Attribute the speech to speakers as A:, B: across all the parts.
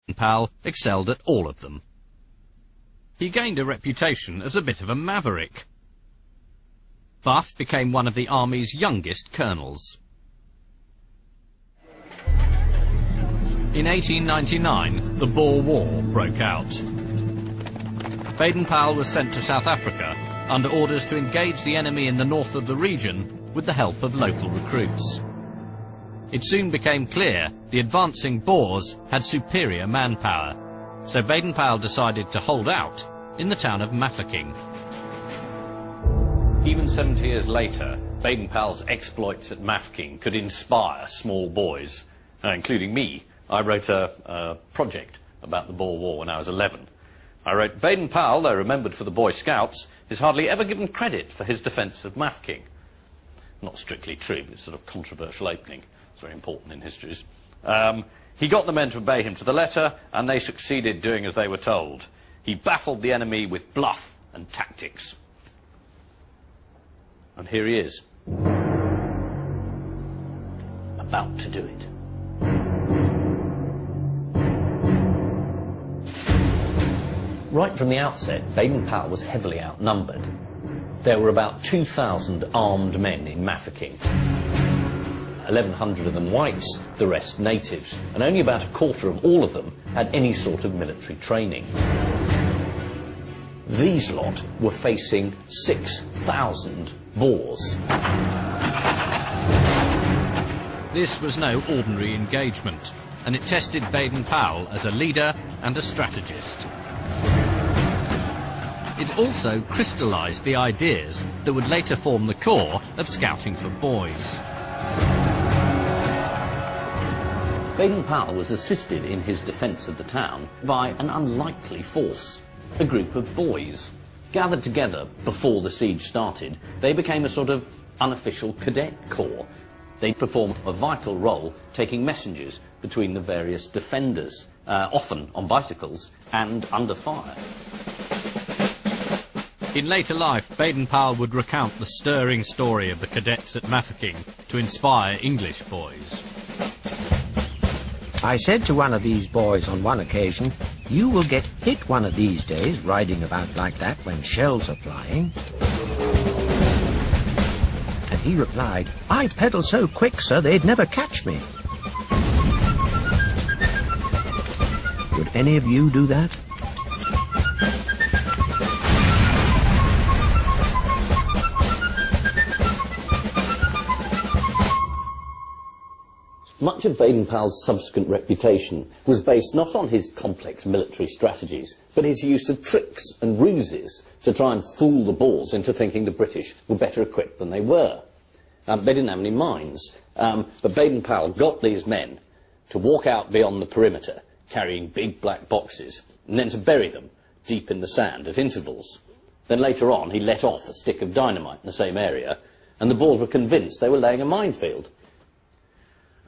A: Baden-Powell excelled at all of them. He gained a reputation as a bit of a maverick, but became one of the army's youngest colonels. In 1899, the Boer War broke out. Baden-Powell was sent to South Africa under orders to engage the enemy in the north of the region with the help of local recruits. It soon became clear the advancing Boers had superior manpower, so Baden-Powell decided to hold out in the town of Mafeking. Even 70 years later, Baden-Powell's exploits at Mafeking could inspire small boys, including me. I wrote a project about the Boer War when I was 11. I wrote, Baden-Powell, though remembered for the Boy Scouts, is hardly ever given credit for his defence of Mafeking. Not strictly true, but it's sort of controversial opening. It's very important in histories. He got the men to obey him to the letter, and they succeeded doing as they were told. He baffled the enemy with bluff and tactics. And here he is, about to do it. Right from the outset, Baden-Powell was heavily outnumbered. There were about 2,000 armed men in Mafeking. 1,100 of them whites, the rest natives, and only about a quarter of all of them had any sort of military training. These lot were facing 6,000 Boers. This was no ordinary engagement, and it tested Baden-Powell as a leader and a strategist. It also crystallised the ideas that would later form the core of Scouting for Boys. Baden-Powell was assisted in his defence of the town by an unlikely force, a group of boys. Gathered together before the siege started, they became a sort of unofficial cadet corps. They performed a vital role taking messages between the various defenders, often on bicycles and under fire. In later life, Baden-Powell would recount the stirring story of the cadets at Mafeking to inspire English boys.
B: I said to one of these boys on one occasion, "You will get hit one of these days riding about like that when shells are flying." And he replied, "I pedal so quick, sir, they'd never catch me." Would any of you do that?
C: Much of Baden-Powell's subsequent reputation was based not on his complex military strategies, but his use of tricks and ruses to try and fool the Boers into thinking the British were better equipped than they were. They didn't have any mines, but Baden-Powell got these men to walk out beyond the perimeter, carrying big black boxes, and then to bury them deep in the sand at intervals. Then later on, he let off a stick of dynamite in the same area, and the Boers were convinced they were laying a minefield.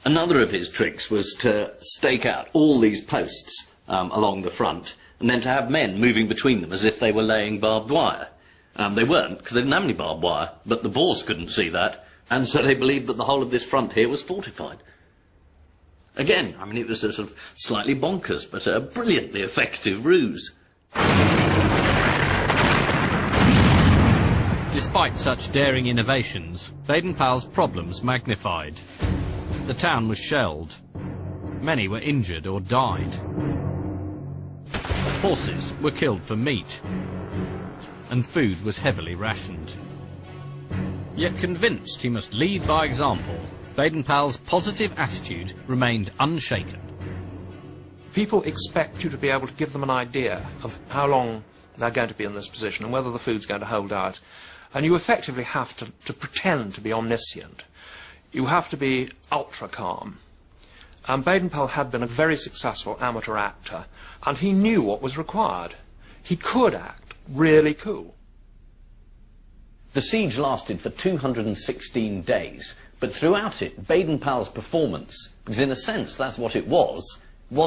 C: Another of his tricks was to stake out all these posts along the front, and then to have men moving between them as if they were laying barbed wire. They weren't, because they didn't have any barbed wire, but the Boers couldn't see that, and so they believed that the whole of this front here was fortified. Again, I mean, it was a sort of slightly bonkers, but a brilliantly effective ruse.
A: Despite such daring innovations, Baden-Powell's problems magnified. The town was shelled. Many were injured or died. Horses were killed for meat, and food was heavily rationed. Yet convinced he must lead by example, Baden-Powell's positive attitude remained unshaken.
D: People expect you to be able to give them an idea of how long they're going to be in this position and whether the food's going to hold out. And you effectively have to pretend to be omniscient. You have to be ultra calm. Baden-Powell had been a very successful amateur actor, and he knew what was required. He could act really cool.
C: The siege lasted for 216 days, but throughout it, Baden-Powell's performance, because in a sense that's what it was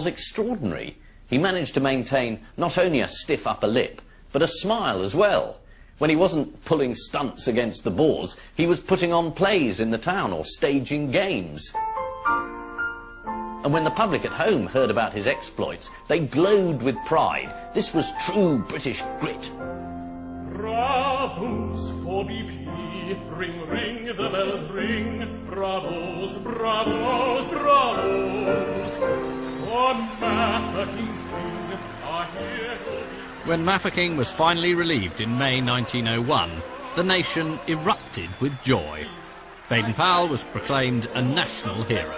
C: extraordinary. He managed to maintain not only a stiff upper lip, but a smile as well. When he wasn't pulling stunts against the Boers, he was putting on plays in the town or staging games.
A: And when the public at home heard about his exploits, they glowed with pride. This was true British grit.
E: Bravos for BP, ring, ring, the bells ring. Bravos, bravos, bravos, for Mafeking's king are here.
F: When Mafeking was finally relieved in May 1901, the nation erupted with joy. Baden-Powell was proclaimed a national hero.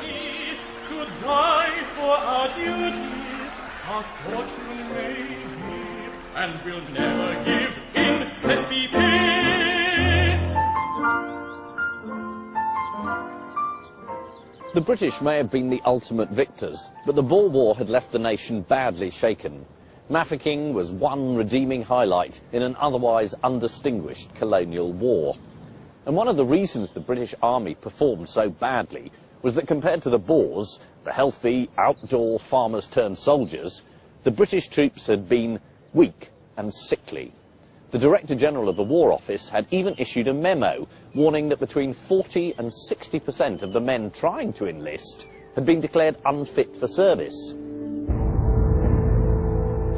E: To die for our duty, our fortune may be, and we'll never give in, said BP.
C: The British may have been the ultimate victors, but the Boer War had left the nation badly shaken. Mafeking was one redeeming highlight in an otherwise undistinguished colonial war. And one of the reasons the British Army performed so badly was that compared to the Boers, the healthy, outdoor farmers-turned-soldiers, the British troops had been weak and sickly. The Director General of the War Office had even issued a memo warning that between 40 and 60% of the men trying to enlist had been declared unfit for service.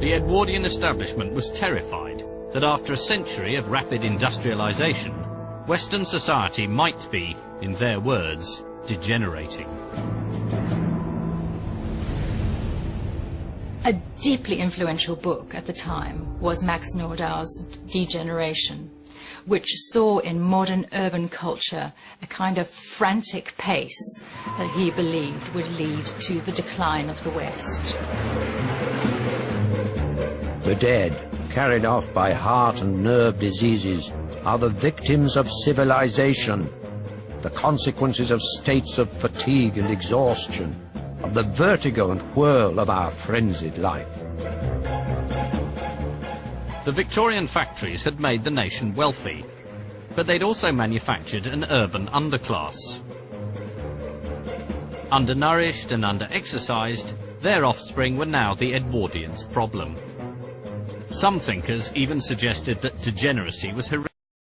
F: The Edwardian establishment was terrified that after a century of rapid industrialisation, Western society might be, in their words, degenerating.
G: A deeply influential book at the time was Max Nordau's Degeneration, which saw in modern urban culture a kind of frantic pace that he believed would lead to the decline of the West.
B: The dead, carried off by heart and nerve diseases, are the victims of civilization, the consequences of states of fatigue and exhaustion, of the vertigo and whirl of our frenzied life.
F: The Victorian factories had made the nation wealthy, but they'd also manufactured an urban underclass. Undernourished and under-exercised, their offspring were now the Edwardians' problem. Some thinkers even suggested that degeneracy was hereditary.